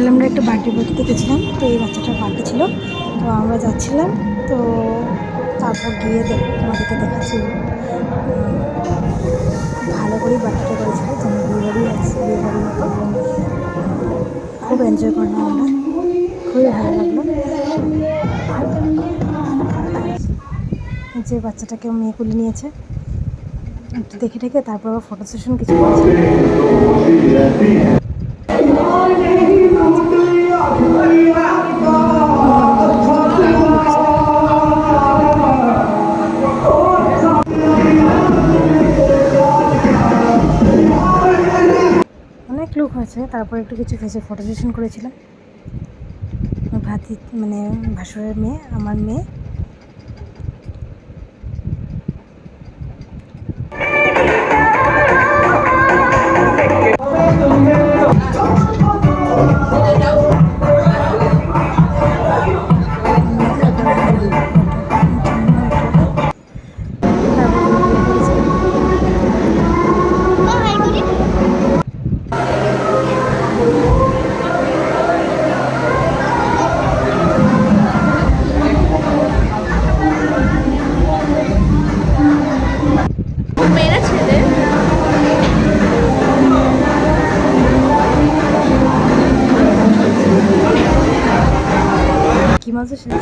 সকালে আমরা একটা বার্থডে পার্টিতে গেছিলাম, তো এই বাচ্চাটার বার্থডে ছিল, তো আমরা যাচ্ছিলাম। তো তারপর গিয়ে তোমাদেরকে দেখাচ্ছি। ভালো করেই বার্থডেটা করেছিল, যেন বিয়ে বাড়ির মতো। খুব এনজয় করলাম আমরা, খুবই ভালো লাগলো। যে বাচ্চাটাকে মেয়ে কুলে নিয়েছে, একটু দেখে ঠেকে তারপর আবার ফটো সেশন কিছু করেছিল। অনেক লুক হয়েছে, তারপর একটু কিছু ফেসে ফটো সেশন করেছিলাম। মানে ভাসুরের মেয়ে, আমার মেয়ে। মেয়েরা ছেলে কি মজা সেটা।